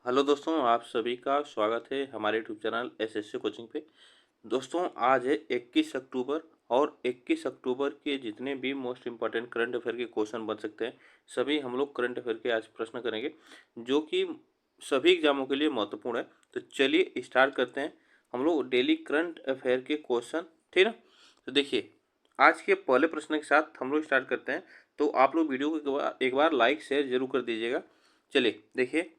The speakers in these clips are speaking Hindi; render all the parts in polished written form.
हेलो दोस्तों, आप सभी का स्वागत है हमारे यूट्यूब चैनल एसएससी कोचिंग पे। दोस्तों, आज है 21 अक्टूबर और 21 अक्टूबर के जितने भी मोस्ट इम्पॉर्टेंट करंट अफेयर के क्वेश्चन बन सकते हैं, सभी हम लोग करंट अफेयर के आज प्रश्न करेंगे, जो कि सभी एग्जामों के लिए महत्वपूर्ण है। तो चलिए स्टार्ट करते हैं हम लोग डेली करंट अफेयर के क्वेश्चन, ठीक है। तो देखिए, आज के पहले प्रश्न के साथ हम लोग स्टार्ट करते हैं। तो आप लोग वीडियो को एक बार लाइक शेयर जरूर कर दीजिएगा। चलिए देखिए,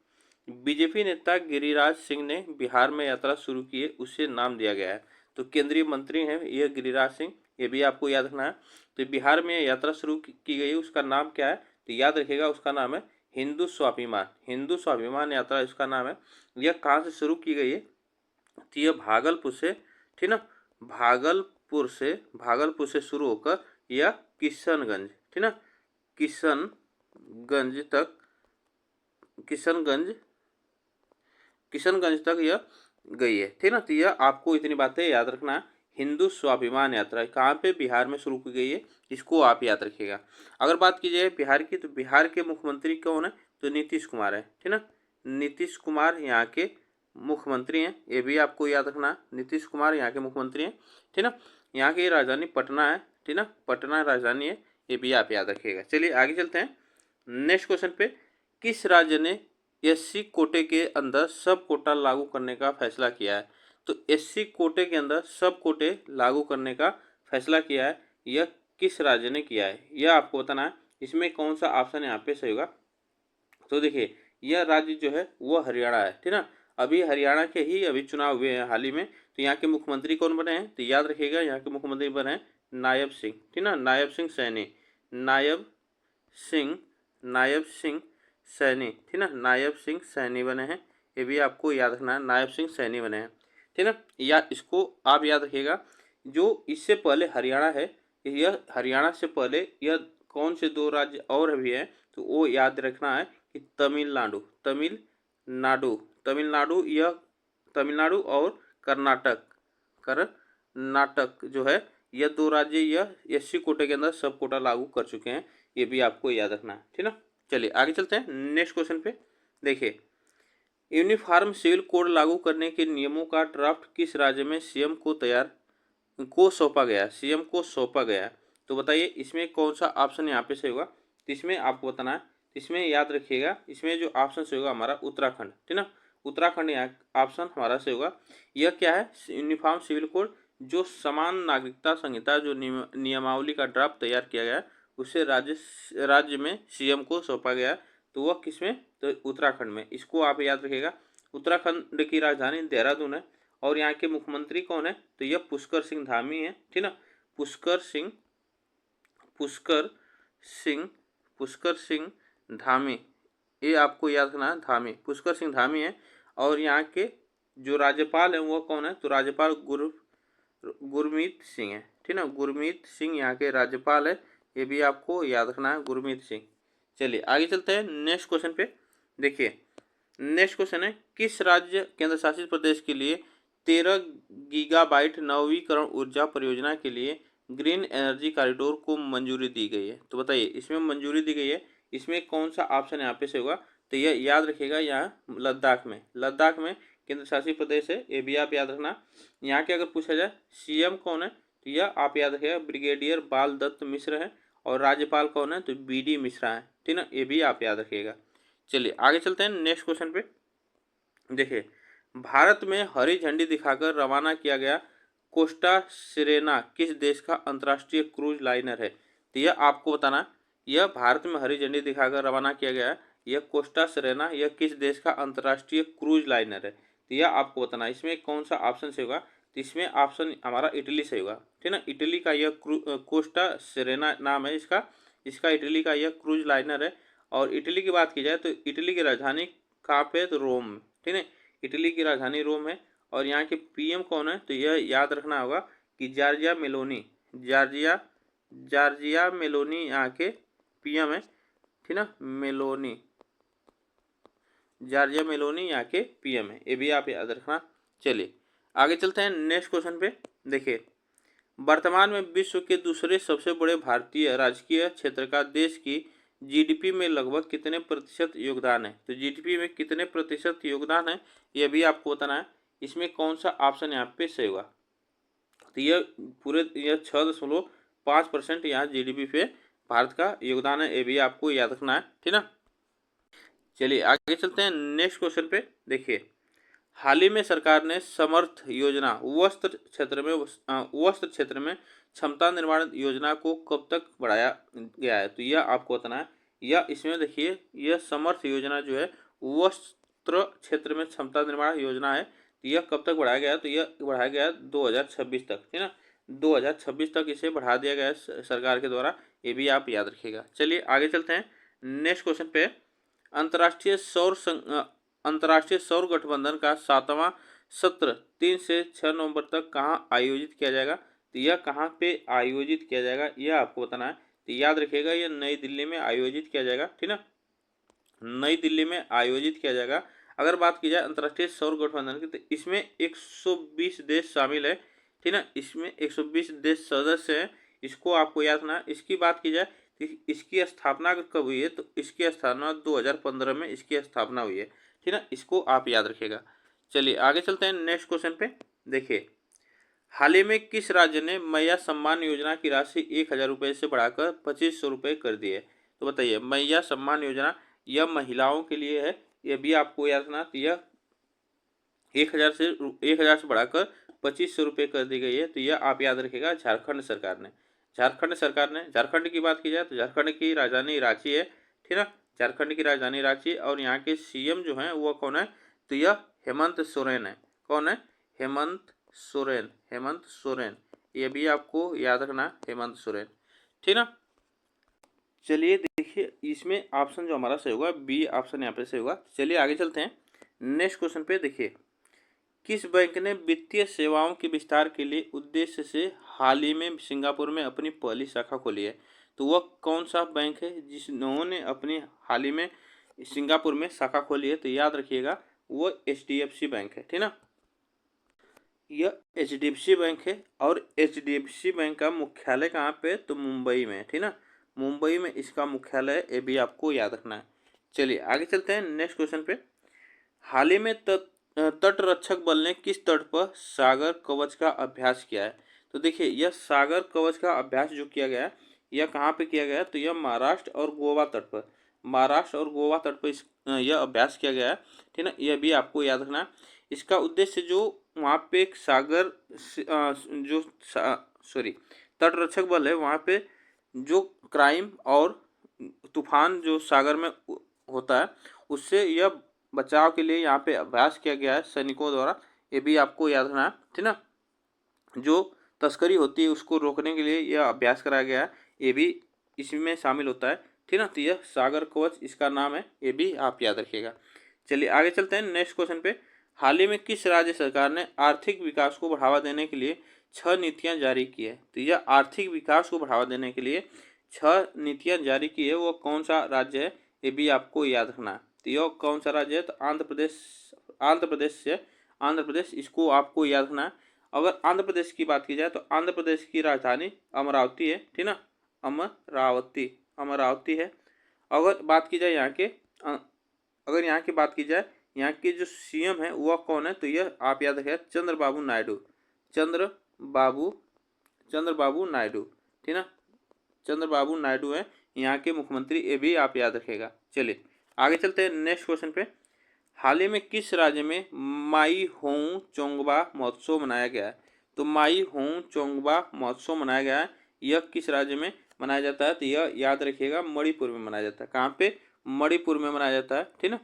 बीजेपी नेता गिरिराज सिंह ने बिहार में यात्रा शुरू की है, उसे नाम दिया गया है। तो केंद्रीय मंत्री हैं ये गिरिराज सिंह, ये भी आपको याद रखना है। तो बिहार में यात्रा शुरू की गई, उसका नाम क्या है? तो याद रखिएगा, उसका नाम है हिंदू स्वाभिमान। हिंदू स्वाभिमान यात्रा इसका नाम है। यह कहाँ से शुरू की गई है? तो यह भागलपुर से, ठीक ना, भागलपुर से शुरू होकर यह किशनगंज, ठीक ना, किशनगंज तक किशनगंज किशनगंज तक यह गई है, ठीक ना। तो यह आपको इतनी बातें याद रखना है। हिंदू स्वाभिमान यात्रा कहाँ पे? बिहार में शुरू की गई है, इसको आप याद रखिएगा। अगर बात की जाए बिहार की, तो बिहार के मुख्यमंत्री कौन है? तो नीतीश कुमार है, ठीक ना। नीतीश कुमार यहाँ के मुख्यमंत्री हैं, ये भी आपको याद रखना है। नीतीश कुमार यहाँ के मुख्यमंत्री हैं, ठीक ना। यहाँ की राजधानी पटना है, ठीक ना, पटना राजधानी है, ये भी आप याद रखिएगा। चलिए आगे चलते हैं नेक्स्ट क्वेश्चन पे। किस राज्य ने एससी कोटे के अंदर सब कोटा लागू करने का फैसला किया है? तो एससी कोटे के अंदर सब कोटे लागू करने का फैसला किया है, यह किस राज्य ने किया है, यह आपको बताना है। इसमें कौन सा ऑप्शन यहाँ पे सही होगा? तो देखिए, यह राज्य जो है वो हरियाणा है, ठीक ना। अभी हरियाणा के ही अभी चुनाव हुए हैं हाल ही में। तो यहाँ के मुख्यमंत्री कौन बने हैं? तो याद रखिएगा, यहाँ के मुख्यमंत्री बने हैं नायब सिंह, ठीक ना, नायब सिंह सैनी। नायब सिंह नायब सिंह सैनी, ठीक ना, नायब सिंह सैनी बने हैं, ये भी आपको याद रखना है, नायब सिंह सैनी बने हैं, ठीक ना। या इसको आप याद रखिएगा। जो इससे पहले हरियाणा है, यह हरियाणा से पहले यह कौन से दो राज्य और भी हैं? तो वो याद रखना है कि तमिलनाडु, तमिलनाडु तमिलनाडु, यह तमिलनाडु और कर्नाटक, कर्नाटक जो है, यह दो राज्य यह एससी कोटे के अंदर सब कोटा लागू कर चुके हैं, ये भी आपको याद रखना है, ठीक ना। चलिए आगे चलते हैं नेक्स्ट क्वेश्चन पे। देखिए, यूनिफॉर्म सिविल कोड लागू करने के नियमों का ड्राफ्ट किस राज्य में सीएम को सौंपा गया? सीएम को सौंपा गया। तो बताइए, इसमें कौन सा ऑप्शन यहाँ पे सही होगा? तो इसमें आपको बताना है। इसमें याद रखिएगा, इसमें जो ऑप्शन सही होगा हमारा उत्तराखंड, ठीक ना, उत्तराखंड यहाँ ऑप्शन हमारा सही होगा। यह क्या है? यूनिफॉर्म सिविल कोड, जो समान नागरिकता संहिता जो नियमावली का ड्राफ्ट तैयार किया गया है, उसे राज्य में सीएम को सौंपा गया। तो वह किस में? तो उत्तराखंड में। इसको आप याद रखिएगा। उत्तराखंड की राजधानी देहरादून है और यहाँ के मुख्यमंत्री कौन है? तो यह पुष्कर सिंह धामी है, ठीक ना, पुष्कर सिंह पुष्कर सिंह पुष्कर सिंह धामी, ये आपको याद रखना है, धामी, पुष्कर सिंह धामी है। और यहाँ के जो राज्यपाल है वो कौन है? तो राज्यपाल गुरमीत सिंह है, ठीक ना, गुरमीत सिंह यहाँ के राज्यपाल है, ये भी आपको याद रखना है, गुरमीत सिंह। चलिए आगे चलते हैं नेक्स्ट क्वेश्चन पे। देखिए, नेक्स्ट क्वेश्चन है, किस राज्य केंद्र शासित प्रदेश के लिए 13 गीगाबाइट नवीकरण ऊर्जा परियोजना के लिए ग्रीन एनर्जी कॉरिडोर को मंजूरी दी गई है? तो बताइए, इसमें मंजूरी दी गई है, इसमें कौन सा ऑप्शन यहाँ पे से होगा? तो यह याद रखिएगा, यहाँ लद्दाख में केंद्र शासित प्रदेश है, ये भी आप याद रखना। यहाँ के अगर पूछा जाए सीएम कौन है, तो यह आप याद रखिएगा, ब्रिगेडियर बाल दत्त मिश्र है। और राज्यपाल कौन है? तो बीडी मिश्रा है, ठीक ना, ये भी आप याद रखिएगा। चलिए आगे चलते हैं नेक्स्ट क्वेश्चन पे। देखिए, भारत में हरी झंडी दिखाकर रवाना किया गया कोस्टा सिरेना किस देश का अंतर्राष्ट्रीय क्रूज लाइनर है? तो यह आपको बताना, यह भारत में हरी झंडी दिखाकर रवाना किया गया है, यह कोस्टा सिरेना, यह किस देश का अंतर्राष्ट्रीय क्रूज लाइनर है? तो यह आपको बताना, इसमें कौन सा ऑप्शन से होगा? तो इसमें ऑप्शन हमारा इटली से होगा, ठीक ना, इटली का यह कोस्टा सिरेना नाम है इसका, इसका इटली का यह क्रूज लाइनर है। और इटली की बात की जाए तो इटली की राजधानी कहाँ पे? तो रोम, ठीक है, इटली की राजधानी रोम है। और यहाँ के पीएम कौन है? तो यह याद रखना होगा कि जॉर्जिया मेलोनी यहाँ के पीएम है, ठीक ना, जॉर्जिया मेलोनी यहाँ के पीएम है, ये भी आप याद रखना। चलिए आगे चलते हैं नेक्स्ट क्वेश्चन पे। देखिए, वर्तमान में विश्व के दूसरे सबसे बड़े भारतीय राजकीय क्षेत्र का देश की जीडीपी में लगभग कितने प्रतिशत योगदान है। तो जीडीपी में कितने प्रतिशत योगदान है ये भी आपको बताना है। इसमें कौन सा ऑप्शन यहाँ पे सही होगा। तो यह 6.5% यहाँ जीडीपी पे भारत का योगदान है, ये भी आपको याद रखना है, ठीक ना। चलिए आगे चलते हैं नेक्स्ट क्वेश्चन पे। देखिए, हाल ही में सरकार ने समर्थ योजना वस्त्र क्षेत्र में क्षमता निर्माण योजना को कब तक बढ़ाया गया है। तो यह आपको बताना है। यह इसमें देखिए, यह समर्थ योजना जो है वस्त्र क्षेत्र में क्षमता निर्माण योजना है, तो यह कब तक बढ़ाया गया है। तो यह बढ़ाया गया 2026 तक, ठीक ना। 2026 तक इसे बढ़ा दिया गया है सरकार के द्वारा, ये भी आप याद रखिएगा। चलिए आगे चलते हैं नेक्स्ट क्वेश्चन पे। अंतर्राष्ट्रीय सौर गठबंधन का 7वां सत्र 3 से 6 नवंबर तक कहाँ आयोजित किया जाएगा। तो यह कहाँ पे आयोजित किया जाएगा यह आपको बताना है। तो याद रखिएगा, यह नई दिल्ली में आयोजित किया जाएगा, ठीक ना। नई दिल्ली में आयोजित किया जाएगा। अगर बात की जाए अंतर्राष्ट्रीय सौर गठबंधन की, तो इसमें 120 देश शामिल है, ठीक ना। इसमें 120 देश सदस्य हैं, इसको आपको याद रखना है। इसकी बात की जाए इसकी स्थापना कब हुई है। तो इसकी स्थापना 2015 में इसकी स्थापना हुई है, ठीक ना। इसको आप याद रखिएगा। चलिए आगे चलते हैं नेक्स्ट क्वेश्चन पे। देखिए, हाल ही में किस राज्य ने मैया सम्मान योजना की राशि 1000 रुपये से बढ़ाकर 2500 रुपये कर दी है। तो बताइए, मैया सम्मान योजना यह महिलाओं के लिए है, यह भी आपको याद रखना। तो यह 1000 से बढ़ाकर 2500 रुपये कर दी गई है। तो यह आप याद रखिएगा, झारखंड सरकार ने। झारखंड की बात की जाए तो झारखंड की राजधानी रांची है, ठीक ना। झारखंड की राजधानी रांची, और यहाँ के सीएम जो हैं वो कौन है। तो यह हेमंत सोरेन है। कौन है? हेमंत सोरेन, ये भी आपको याद रखना, हेमंत सोरेन, ठीक ना। चलिए देखिए, इसमें ऑप्शन जो हमारा सही होगा बी ऑप्शन यहाँ पे सही होगा। चलिए आगे चलते हैं नेक्स्ट क्वेश्चन पे। देखिए, किस बैंक ने वित्तीय सेवाओं के विस्तार के लिए उद्देश्य से हाल ही में सिंगापुर में अपनी पहली शाखा खोली है। तो वह कौन सा बैंक है जिन्होंने अपनी हाल ही में सिंगापुर में शाखा खोली है। तो याद रखिएगा, वो HDFC बैंक है, ठीक ना। यह HDFC बैंक है, और HDFC बैंक का मुख्यालय कहाँ पे। तो मुंबई में, ठीक ना। मुंबई में इसका मुख्यालय है, ये भी आपको याद रखना है। चलिए आगे चलते हैं नेक्स्ट क्वेश्चन पे। हाल ही में तट रक्षक बल ने किस तट पर सागर कवच का अभ्यास किया है। तो देखिए, यह सागर कवच का अभ्यास जो किया गया है, यह कहाँ पे किया गया है। तो यह महाराष्ट्र और गोवा तट पर, यह अभ्यास किया गया है, ठीक ना। यह भी आपको याद रखना है। इसका उद्देश्य जो वहाँ पे एक तट रक्षक बल है, वहाँ पे जो क्राइम और तूफान जो सागर में होता है, उससे यह बचाव के लिए यहाँ पे अभ्यास किया गया है सैनिकों द्वारा, ये भी आपको याद रखना है, ठीक ना। जो तस्करी होती है उसको रोकने के लिए यह अभ्यास कराया गया है, ये भी इसमें शामिल होता है, ठीक ना। तो यह सागर कवच इसका नाम है, ये भी आप याद रखिएगा। चलिए आगे चलते हैं नेक्स्ट क्वेश्चन पे। हाल ही में किस राज्य सरकार ने आर्थिक विकास को बढ़ावा देने के लिए 6 नीतियाँ जारी की है। तो यह आर्थिक विकास को बढ़ावा देने के लिए 6 नीतियाँ जारी की है, वो कौन सा राज्य है, ये भी आपको याद रखना है। तो यह कौन सा राज्य है। तो आंध्र प्रदेश, इसको आपको याद रखना है। अगर आंध्र प्रदेश की बात की जाए तो आंध्र प्रदेश की राजधानी अमरावती है, ठीक ना। अमरावती है। अगर बात की जाए यहाँ की यहाँ के जो सीएम है वह कौन है। तो यह आप याद रखिए, चंद्रबाबू नायडू, ठीक ना। चंद्रबाबू नायडू है यहाँ के मुख्यमंत्री, ये भी आप याद रखिएगा। चलिए आगे चलते हैं नेक्स्ट क्वेश्चन पे। हाल ही में किस राज्य में माई होंग चोंगबा महोत्सव मनाया गया है। तो माई होंग चोंगबा महोत्सव मनाया गया है, यह किस राज्य में मनाया जाता है। तो यह याद रखिएगा, मणिपुर में मनाया जाता है। कहाँ पे? मणिपुर में मनाया जाता है, ठीक ना।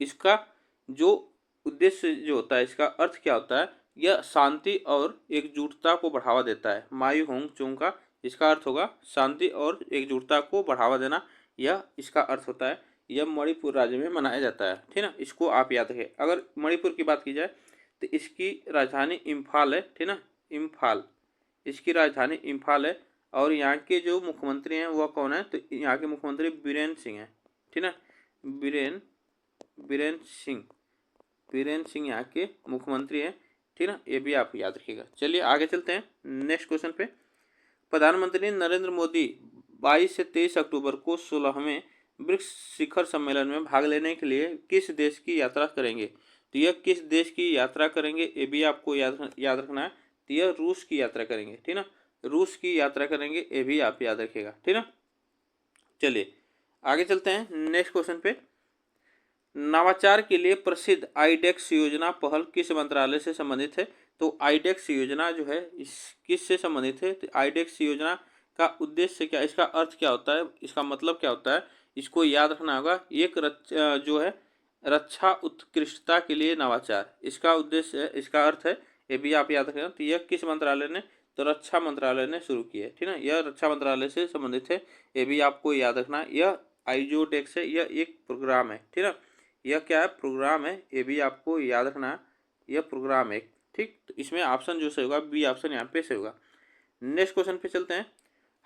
इसका जो उद्देश्य जो होता है, इसका अर्थ क्या होता है, यह शांति और एकजुटता को बढ़ावा देता है। माई होंग चोंग का इसका अर्थ होगा शांति और एकजुटता को बढ़ावा देना, यह इसका अर्थ होता है। यह मणिपुर राज्य में मनाया जाता है, ठीक ना। इसको आप याद रखें। अगर मणिपुर की बात की जाए तो इसकी राजधानी इम्फाल है, ठीक ना। इसकी राजधानी इम्फाल है, और यहाँ के जो मुख्यमंत्री हैं वह कौन है। तो यहाँ के मुख्यमंत्री बीरेन्द्र सिंह हैं, ठीक ना। बीरेन्द्र सिंह यहाँ के मुख्यमंत्री हैं, ठीक ना। ये भी आप याद रखिएगा। चलिए आगे चलते हैं नेक्स्ट क्वेश्चन पे। प्रधानमंत्री नरेंद्र मोदी 22 से 23 अक्टूबर को 16वें ब्रिक्स शिखर सम्मेलन में भाग लेने के लिए किस देश की यात्रा करेंगे? तो यह किस देश की यात्रा करेंगे ये भी आपको याद रखना है। तो यह रूस की यात्रा करेंगे, ठीक ना, रूस की यात्रा करेंगे, ये भी आप याद रखिएगा, ठीक ना। चलिए आगे चलते हैं नेक्स्ट क्वेश्चन पे। नवाचार के लिए प्रसिद्ध आईडेक्स योजना पहल किस मंत्रालय से संबंधित है? तो आईडेक्स योजना जो है इस किस से संबंधित है? तो आईडेक्स योजना का उद्देश्य क्या, इसका अर्थ क्या होता है, इसका मतलब क्या होता है, इसको याद रखना होगा। एक जो है रक्षा उत्कृष्टता के लिए नवाचार, इसका उद्देश्य है, इसका अर्थ है, ये भी आप याद रखना। तो यह किस मंत्रालय ने? तो रक्षा मंत्रालय ने शुरू की है, ठीक है, यह रक्षा मंत्रालय से संबंधित है, ये भी आपको याद रखना। यह आईजोडेक्स है, यह एक प्रोग्राम है, ठीक है, यह क्या है, प्रोग्राम है, ये भी आपको याद रखना, यह प्रोग्राम है, ठीक। तो इसमें ऑप्शन जो सही होगा बी ऑप्शन यहाँ पे सही होगा। नेक्स्ट क्वेश्चन पे चलते हैं।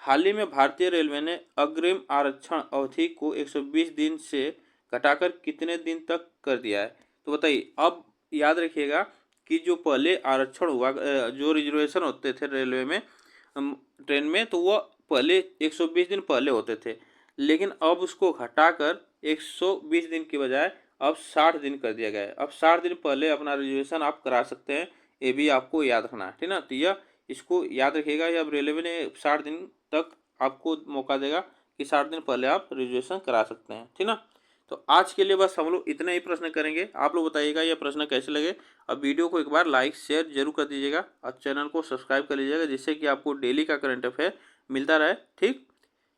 हाल ही में भारतीय रेलवे ने अग्रिम आरक्षण अवधि को 120 दिन से घटाकर कितने दिन तक कर दिया है? तो बताइए। अब याद रखिएगा कि जो पहले आरक्षण हुआ, जो रिजर्वेशन होते थे रेलवे में, ट्रेन में, तो वह पहले 120 दिन पहले होते थे, लेकिन अब उसको घटाकर 120 दिन की बजाय अब 60 दिन कर दिया गया है। अब 60 दिन पहले अपना रिजर्वेशन आप करा सकते हैं, ये भी आपको याद रखना है, ठीक ना। तो यह इसको याद रखिएगा, अब रेलवे ने 60 दिन तक आपको मौका देगा कि 60 दिन पहले आप रिजर्वेशन करा सकते हैं, ठीक ना। तो आज के लिए बस हम लोग इतना ही प्रश्न करेंगे। आप लोग बताइएगा ये प्रश्न कैसे लगे। अब वीडियो को एक बार लाइक शेयर जरूर कर दीजिएगा और चैनल को सब्सक्राइब कर लीजिएगा, जिससे कि आपको डेली का करंट अफेयर मिलता रहे, ठीक।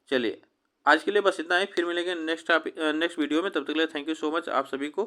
चलिए आज के लिए बस इतना ही, फिर मिलेंगे नेक्स्ट वीडियो में, तब तक के लिए थैंक यू सो मच आप सभी को।